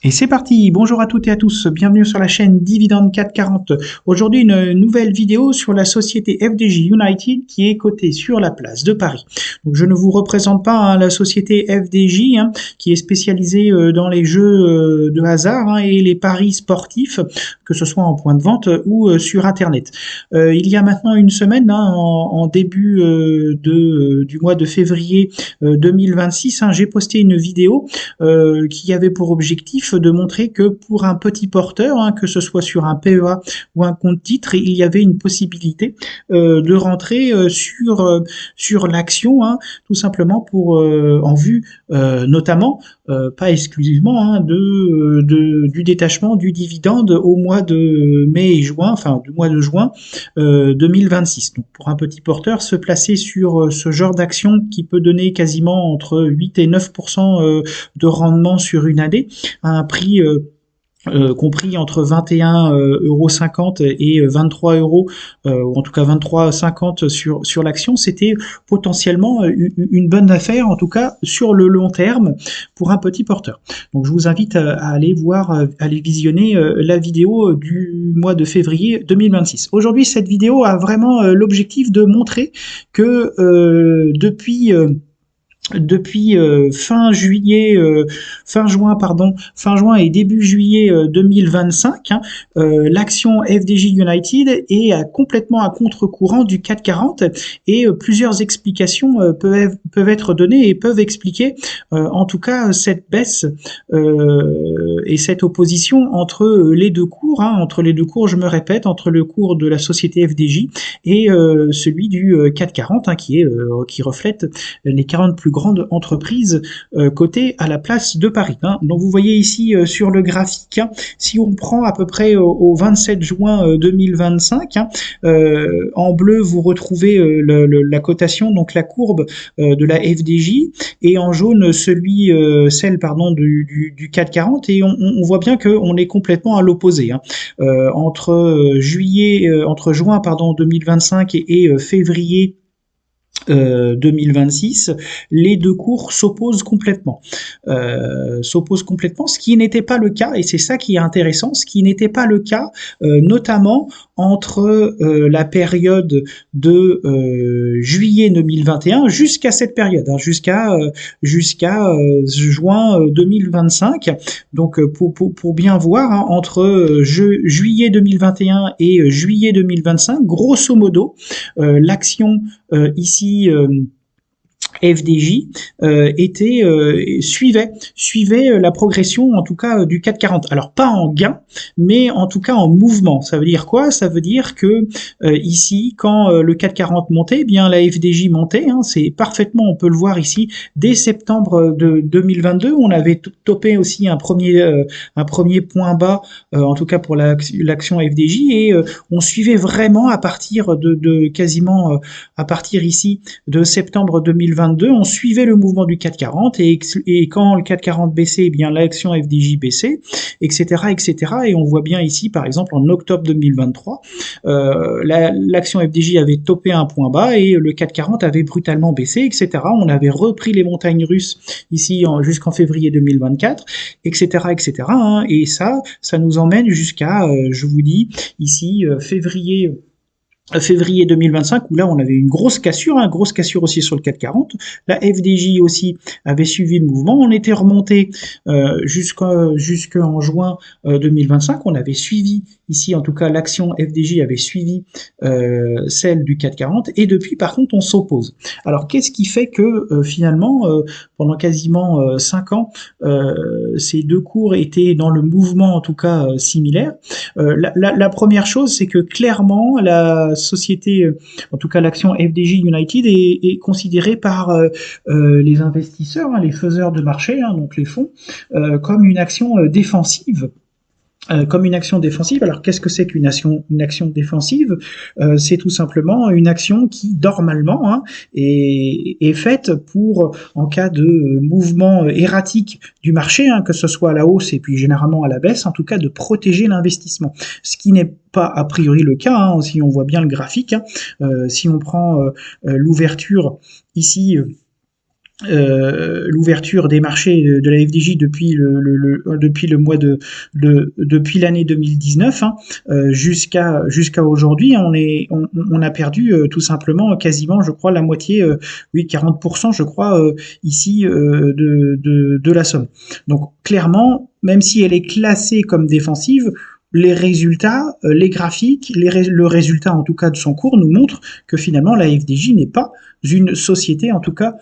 Et c'est parti, bonjour à toutes et à tous, bienvenue sur la chaîne Dividende 440. Aujourd'hui, une nouvelle vidéo sur la société FDJ United qui est cotée sur la place de Paris. Donc je ne vous représente pas la société FDJ qui est spécialisée dans les jeux de hasard et les paris sportifs, que ce soit en point de vente ou sur Internet. Il y a maintenant une semaine, en début du mois de février 2026, j'ai posté une vidéo qui avait pour objectif de montrer que pour un petit porteur, que ce soit sur un PEA ou un compte titre, il y avait une possibilité de rentrer sur l'action, tout simplement pour en vue notamment, pas exclusivement, du détachement du dividende au mois de mai et juin, enfin du mois de juin 2026. Donc pour un petit porteur, se placer sur ce genre d'action qui peut donner quasiment entre 8 et 9% de rendement sur une année, à un prix compris entre 21,50 € et 23 €, ou en tout cas 23,50 sur l'action, c'était potentiellement une bonne affaire, en tout cas sur le long terme pour un petit porteur. Donc je vous invite à aller voir, à aller visionner la vidéo du mois de février 2026. Aujourd'hui, cette vidéo a vraiment l'objectif de montrer que depuis fin juin et début juillet 2025, l'action FDJ United est complètement à contre-courant du CAC 40 et plusieurs explications peuvent être données et peuvent expliquer en tout cas cette baisse et cette opposition entre les deux cours, je me répète, entre le cours de la société FDJ et celui du CAC 40, qui reflète les 40 plus grandes entreprises cotées à la place de Paris. Donc vous voyez ici sur le graphique, si on prend à peu près au 27 juin 2025, en bleu vous retrouvez la cotation, donc la courbe de la FDJ, et en jaune celle du CAC 40, et on voit bien qu'on est complètement à l'opposé. Entre juin 2025 et février 2026, les deux cours s'opposent complètement, ce qui n'était pas le cas, et c'est ça qui est intéressant, ce qui n'était pas le cas notamment entre la période de juillet 2021 jusqu'à cette période, jusqu'à juin 2025. Donc pour bien voir, entre juillet 2021 et juillet 2025, grosso modo, l'action ici FDJ suivait la progression, en tout cas du CAC 40. Alors pas en gain, mais en tout cas en mouvement. Ça veut dire quoi? Ça veut dire que ici, quand le CAC 40 montait, eh bien la FDJ montait. C'est parfaitement, on peut le voir ici, dès septembre de 2022, on avait topé aussi un premier point bas, en tout cas pour l'action FDJ, et on suivait vraiment à partir de quasiment à partir ici de septembre 2022, on suivait le mouvement du CAC 40, et quand le CAC 40 baissait, eh bien l'action FDJ baissait, etc., etc. Et on voit bien ici, par exemple, en octobre 2023, l'action FDJ avait topé un point bas et le CAC 40 avait brutalement baissé, etc. On avait repris les montagnes russes ici jusqu'en février 2024, etc., etc. Et ça nous emmène jusqu'à, je vous dis, ici, février 2025, où là on avait une grosse cassure aussi sur le CAC 40. La FDJ aussi avait suivi le mouvement. On était remonté jusqu'en juin 2025. On avait suivi ici, en tout cas l'action FDJ avait suivi celle du CAC 40, et depuis par contre on s'oppose. Alors qu'est-ce qui fait que finalement pendant quasiment 5 ans ces deux cours étaient dans le mouvement, en tout cas similaire? La première chose, c'est que clairement la société, en tout cas l'action FDJ United, est considérée par les investisseurs, les faiseurs de marché, donc les fonds, comme une action défensive. Alors qu'est-ce que c'est qu'une action défensive? C'est tout simplement une action qui normalement est faite pour, en cas de mouvement erratique du marché, que ce soit à la hausse et puis généralement à la baisse, en tout cas de protéger l'investissement. Ce qui n'est pas a priori le cas, si on voit bien le graphique, si on prend l'ouverture ici l'ouverture des marchés de la FDJ depuis depuis le mois depuis l'année 2019 hein, jusqu'à aujourd'hui, on a perdu tout simplement quasiment, je crois, la moitié, oui 40%, je crois, ici de la somme. Donc clairement, même si elle est classée comme défensive, les résultats, les graphiques, le résultat en tout cas de son cours nous montre que finalement la FDJ n'est pas une société, en tout cas,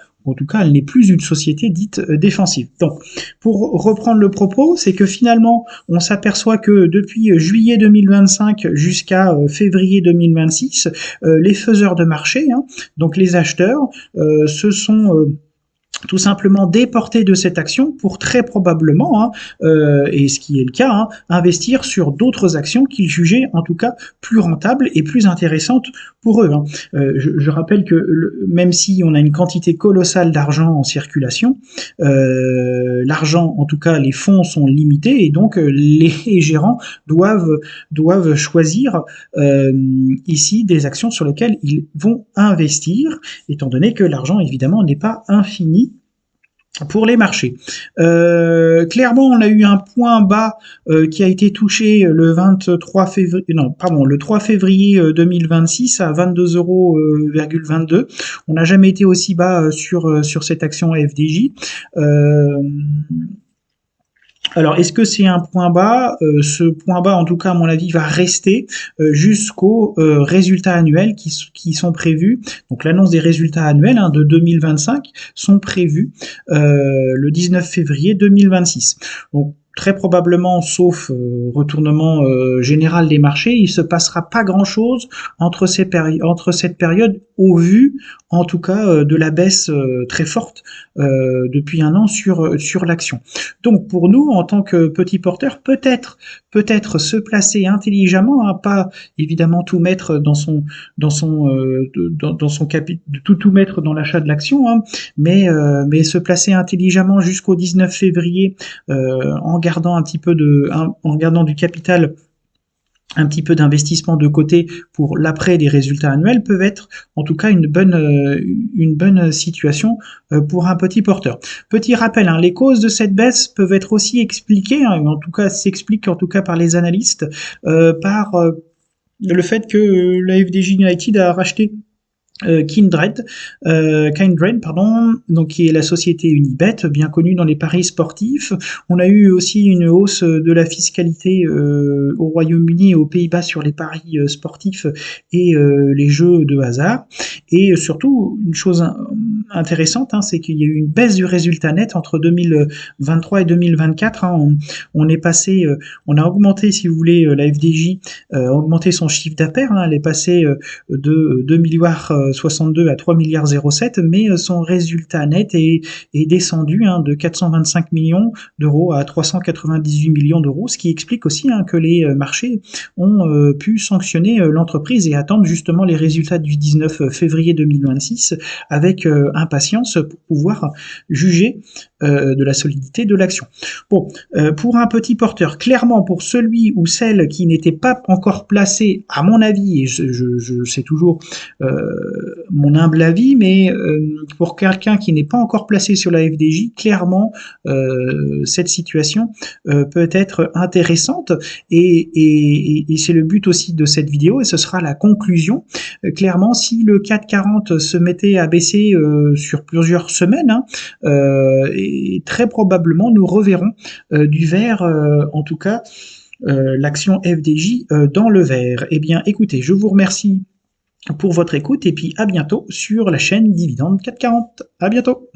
elle n'est plus une société dite défensive. Donc, pour reprendre le propos, c'est que finalement, on s'aperçoit que depuis juillet 2025 jusqu'à février 2026, les faiseurs de marché, hein, donc les acheteurs, se sont tout simplement déporter de cette action pour très probablement, hein, et ce qui est le cas, hein, investir sur d'autres actions qu'ils jugeaient en tout cas plus rentables et plus intéressantes pour eux. Hein. Je rappelle que même si on a une quantité colossale d'argent en circulation, l'argent, en tout cas les fonds sont limités et donc les gérants doivent choisir ici des actions sur lesquelles ils vont investir, étant donné que l'argent évidemment n'est pas infini pour les marchés. Clairement, on a eu un point bas qui a été touché le 23 février, non, pardon, le 3 février 2026 à 22,22 €. On n'a jamais été aussi bas sur cette action FDJ. Alors, est-ce que c'est un point bas? Ce point bas, en tout cas, à mon avis, va rester jusqu'aux résultats annuels qui sont prévus. Donc, l'annonce des résultats annuels hein, de 2025 sont prévus le 19 février 2026. Donc, très probablement, sauf retournement général des marchés, il se passera pas grand-chose entre cette période au vu, en tout cas, de la baisse très forte depuis un an sur l'action. Donc pour nous, en tant que petits porteurs, peut-être se placer intelligemment, hein, pas évidemment tout mettre dans son capital, tout mettre dans l'achat de l'action, hein, mais se placer intelligemment jusqu'au 19 février en gardant en gardant du capital, un petit peu d'investissement de côté pour l'après des résultats annuels peuvent être en tout cas une bonne situation pour un petit porteur. Petit rappel, hein, les causes de cette baisse peuvent être aussi expliquées, hein, en tout cas s'expliquent en tout cas par les analystes, par le fait que la FDJ United a racheté Kindred, pardon, donc qui est la société Unibet, bien connue dans les paris sportifs. On a eu aussi une hausse de la fiscalité au Royaume-Uni et aux Pays-Bas sur les paris sportifs et les jeux de hasard. Et surtout, une chose intéressante, hein, c'est qu'il y a eu une baisse du résultat net entre 2023 et 2024. Hein. On est passé, on a augmenté, si vous voulez, la FDJ a augmenté son chiffre d'affaires. Hein, elle est passée de 2 milliards 62 à 3 milliards 07, mais son résultat net est descendu hein, de 425 millions d'euros à 398 millions d'euros, ce qui explique aussi hein, que les marchés ont pu sanctionner l'entreprise et attendre justement les résultats du 19 février 2026 avec impatience pour pouvoir juger de la solidité de l'action. Bon, pour un petit porteur, clairement pour celui ou celle qui n'était pas encore placé, à mon avis, et c'est toujours mon humble avis, mais pour quelqu'un qui n'est pas encore placé sur la FDJ, clairement cette situation peut être intéressante et c'est le but aussi de cette vidéo et ce sera la conclusion. Clairement, si le CAC 40 se mettait à baisser sur plusieurs semaines, hein, et très probablement nous reverrons du vert, en tout cas l'action FDJ dans le vert. Eh bien écoutez, je vous remercie pour votre écoute et puis à bientôt sur la chaîne Dividende 440. À bientôt.